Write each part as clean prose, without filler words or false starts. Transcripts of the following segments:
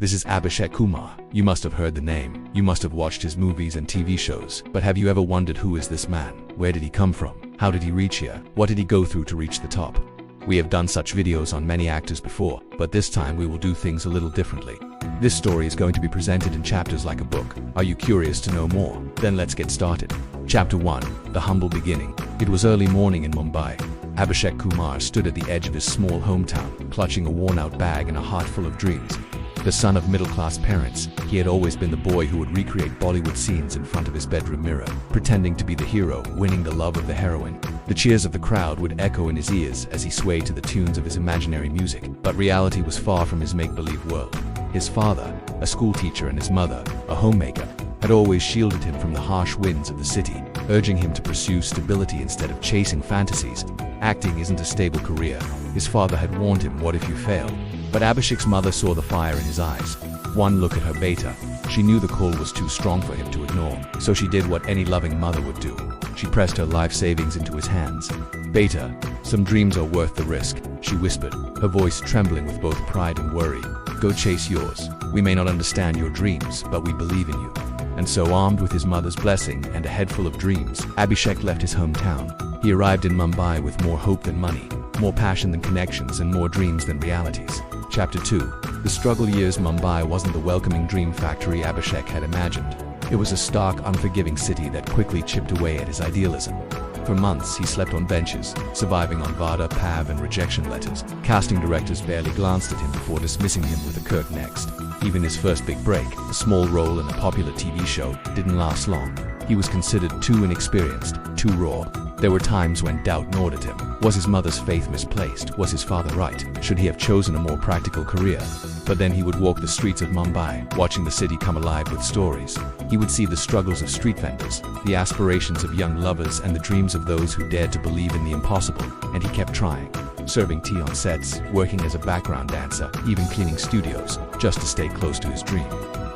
This is Abhishek Kumar. You must have heard the name. You must have watched his movies and TV shows. But have you ever wondered, who is this man? Where did he come from? How did he reach here? What did he go through to reach the top? We have done such videos on many actors before, but this time we will do things a little differently. This story is going to be presented in chapters like a book. Are you curious to know more? Then let's get started. Chapter 1. The Humble Beginning. It was early morning in Mumbai. Abhishek Kumar stood at the edge of his small hometown, clutching a worn-out bag and a heart full of dreams. The son of middle-class parents, he had always been the boy who would recreate Bollywood scenes in front of his bedroom mirror, pretending to be the hero, winning the love of the heroine. The cheers of the crowd would echo in his ears as he swayed to the tunes of his imaginary music. But reality was far from his make-believe world. His father, a schoolteacher, and his mother, a homemaker, had always shielded him from the harsh winds of the city, urging him to pursue stability instead of chasing fantasies. Acting isn't a stable career. His father had warned him, what if you fail? But Abhishek's mother saw the fire in his eyes. One look at her beta. She knew the call was too strong for him to ignore, so she did what any loving mother would do. She pressed her life savings into his hands. Beta, some dreams are worth the risk, she whispered, her voice trembling with both pride and worry. Go chase yours. We may not understand your dreams, but we believe in you. And so, armed with his mother's blessing and a head full of dreams, Abhishek left his hometown. He arrived in Mumbai with more hope than money, more passion than connections, and more dreams than realities. Chapter 2. The struggle years. Mumbai wasn't the welcoming dream factory Abhishek had imagined. It was a stark, unforgiving city that quickly chipped away at his idealism. For months, he slept on benches, surviving on vada, pav, and rejection letters. Casting directors barely glanced at him before dismissing him with a curt next. Even his first big break, a small role in a popular TV show, didn't last long. He was considered too inexperienced, too raw. There were times when doubt gnawed at him. Was his mother's faith misplaced? Was his father right? Should he have chosen a more practical career? But then he would walk the streets of Mumbai, watching the city come alive with stories. He would see the struggles of street vendors, the aspirations of young lovers, and the dreams of those who dared to believe in the impossible. And he kept trying. Serving tea on sets, working as a background dancer, even cleaning studios, just to stay close to his dream.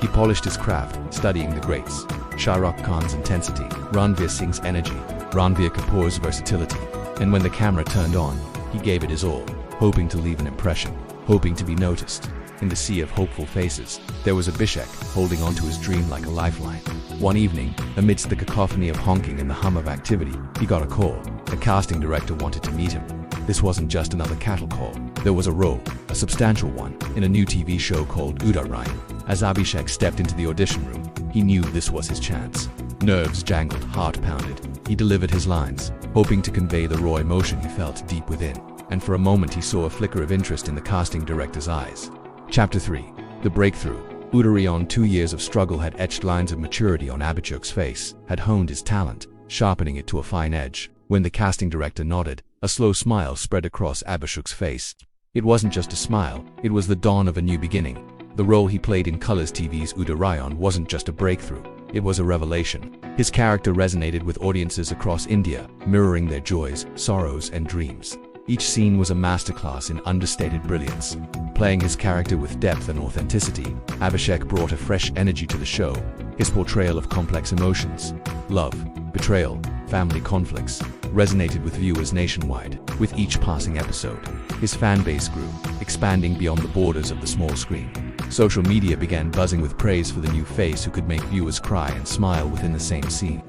He polished his craft, studying the greats. Shah Rukh Khan's intensity, Ranveer Singh's energy, Ranveer Kapoor's versatility. And when the camera turned on, he gave it his all, hoping to leave an impression, hoping to be noticed. In the sea of hopeful faces, there was Abhishek, holding on to his dream like a lifeline. One evening, amidst the cacophony of honking and the hum of activity, he got a call. The casting director wanted to meet him. This wasn't just another cattle call. There was a role, a substantial one, in a new TV show called Udaariyaan. As Abhishek stepped into the audition room, he knew this was his chance. Nerves jangled, heart pounded. He delivered his lines, hoping to convey the raw emotion he felt deep within. And for a moment he saw a flicker of interest in the casting director's eyes. Chapter 3. The Breakthrough. Udaariyaan. 2 years of struggle had etched lines of maturity on Abhishek's face, had honed his talent, sharpening it to a fine edge. When the casting director nodded, a slow smile spread across Abhishek's face. It wasn't just a smile, it was the dawn of a new beginning. The role he played in Colors TV's Udaariyaan wasn't just a breakthrough, it was a revelation. His character resonated with audiences across India, mirroring their joys, sorrows, and dreams. Each scene was a masterclass in understated brilliance. Playing his character with depth and authenticity, Abhishek brought a fresh energy to the show. His portrayal of complex emotions, love, betrayal, family conflicts, resonated with viewers nationwide. With each passing episode, his fan base grew, expanding beyond the borders of the small screen. Social media began buzzing with praise for the new face who could make viewers cry and smile within the same scene.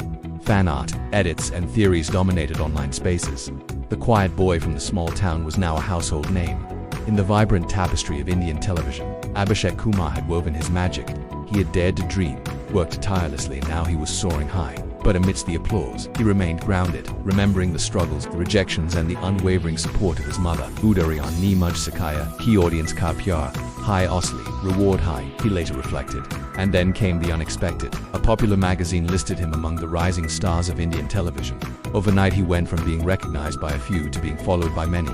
Fan art, edits, and theories dominated online spaces. The quiet boy from the small town was now a household name. In the vibrant tapestry of Indian television, Abhishek Kumar had woven his magic. He had dared to dream, worked tirelessly, and now he was soaring high. But amidst the applause, he remained grounded, remembering the struggles, the rejections, and the unwavering support of his mother. Udaariyaan ni mujh sakaya, ki audience ka pyar, high osli, reward high, he later reflected. And then came the unexpected. A popular magazine listed him among the rising stars of Indian television. Overnight he went from being recognized by a few to being followed by many.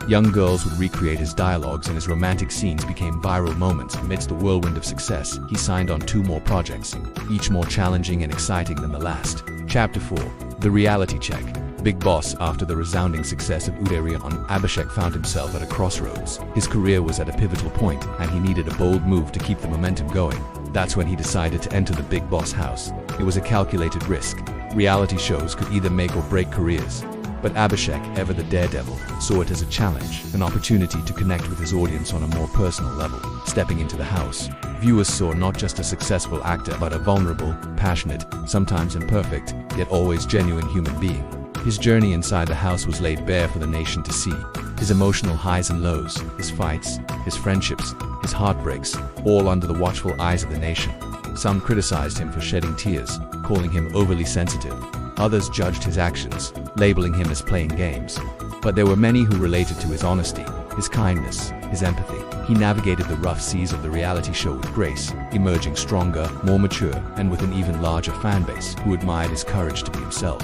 Young girls would recreate his dialogues and his romantic scenes became viral moments. Amidst the whirlwind of success, he signed on 2 more projects, each more challenging and exciting than the last. Chapter 4. The Reality Check. Bigg Boss. After the resounding success of Udaariyaan, Abhishek found himself at a crossroads. His career was at a pivotal point, and he needed a bold move to keep the momentum going. That's when he decided to enter the Bigg Boss house. It was a calculated risk. Reality shows could either make or break careers. But Abhishek, ever the daredevil, saw it as a challenge, an opportunity to connect with his audience on a more personal level. Stepping into the house, viewers saw not just a successful actor but a vulnerable, passionate, sometimes imperfect, yet always genuine human being. His journey inside the house was laid bare for the nation to see. His emotional highs and lows, his fights, his friendships, his heartbreaks, all under the watchful eyes of the nation. Some criticized him for shedding tears, calling him overly sensitive. Others judged his actions, labeling him as playing games. But there were many who related to his honesty, his kindness, his empathy. He navigated the rough seas of the reality show with grace, emerging stronger, more mature, and with an even larger fan base who admired his courage to be himself.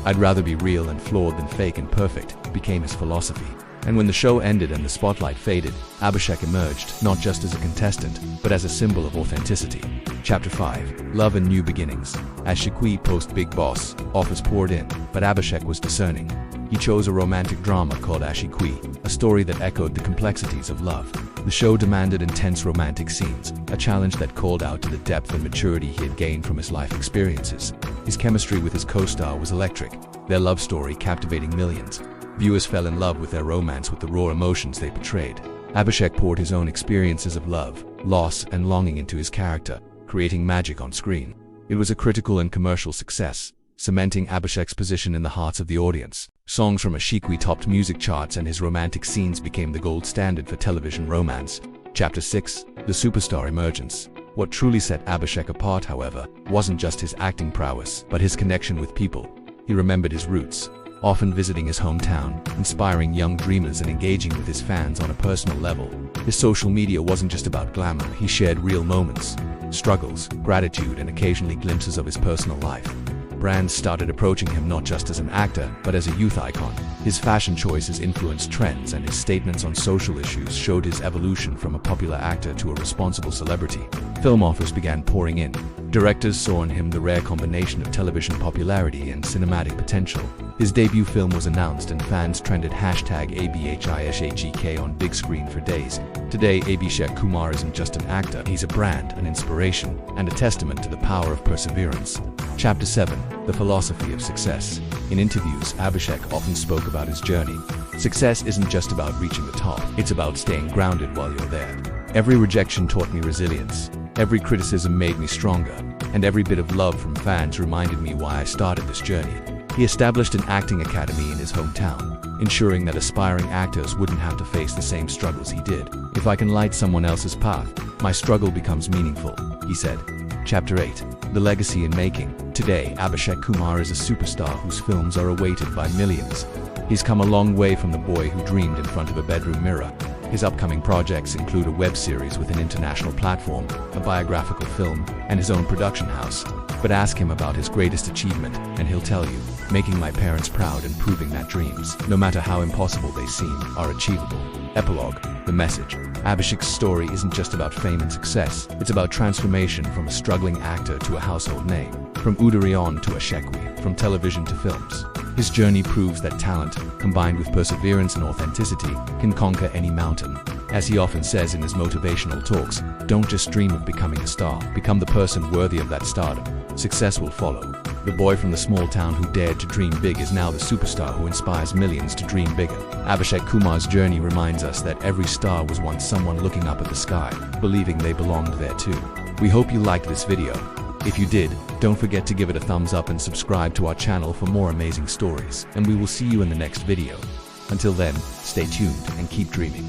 "I'd rather be real and flawed than fake and perfect," became his philosophy. And when the show ended and the spotlight faded, Abhishek emerged, not just as a contestant, but as a symbol of authenticity. Chapter 5. Love and New Beginnings. Aashiqui post Bigg Boss, offers poured in, but Abhishek was discerning. He chose a romantic drama called Aashiqui, a story that echoed the complexities of love. The show demanded intense romantic scenes, a challenge that called out to the depth and maturity he had gained from his life experiences. His chemistry with his co-star was electric, their love story captivating millions. Viewers fell in love with their romance with the raw emotions they portrayed. Abhishek poured his own experiences of love, loss, and longing into his character, creating magic on screen. It was a critical and commercial success, cementing Abhishek's position in the hearts of the audience. Songs from Aashiqui topped music charts and his romantic scenes became the gold standard for television romance. Chapter 6. The Superstar Emergence. What truly set Abhishek apart, however, wasn't just his acting prowess, but his connection with people. He remembered his roots, often visiting his hometown, inspiring young dreamers and engaging with his fans on a personal level. His social media wasn't just about glamour, he shared real moments, struggles, gratitude, and occasionally glimpses of his personal life. Brands started approaching him not just as an actor, but as a youth icon. His fashion choices influenced trends, and his statements on social issues showed his evolution from a popular actor to a responsible celebrity. Film offers began pouring in. Directors saw in him the rare combination of television popularity and cinematic potential. His debut film was announced and fans trended #ABHISHGK on big screen for days. Today, Abhishek Kumar isn't just an actor, he's a brand, an inspiration, and a testament to the power of perseverance. Chapter 7. The Philosophy of Success. In interviews, Abhishek often spoke about his journey. Success isn't just about reaching the top, it's about staying grounded while you're there. Every rejection taught me resilience. Every criticism made me stronger, and every bit of love from fans reminded me why I started this journey. He established an acting academy in his hometown, ensuring that aspiring actors wouldn't have to face the same struggles he did. "If I can light someone else's path, my struggle becomes meaningful," he said. Chapter 8. The Legacy in Making. Today, Abhishek Kumar is a superstar whose films are awaited by millions. He's come a long way from the boy who dreamed in front of a bedroom mirror. His upcoming projects include a web series with an international platform, a biographical film, and his own production house. But ask him about his greatest achievement, and he'll tell you, "Making my parents proud and proving that dreams, no matter how impossible they seem, are achievable." Epilogue. The message. Abhishek's story isn't just about fame and success, it's about transformation from a struggling actor to a household name. From Udaariyaan to Aashiqui, from television to films. His journey proves that talent, combined with perseverance and authenticity, can conquer any mountain. As he often says in his motivational talks, don't just dream of becoming a star, become the person worthy of that stardom. Success will follow. The boy from the small town who dared to dream big is now the superstar who inspires millions to dream bigger. Abhishek Kumar's journey reminds us that every star was once someone looking up at the sky, believing they belonged there too. We hope you liked this video. If you did, don't forget to give it a thumbs up and subscribe to our channel for more amazing stories, and we will see you in the next video. Until then, stay tuned and keep dreaming.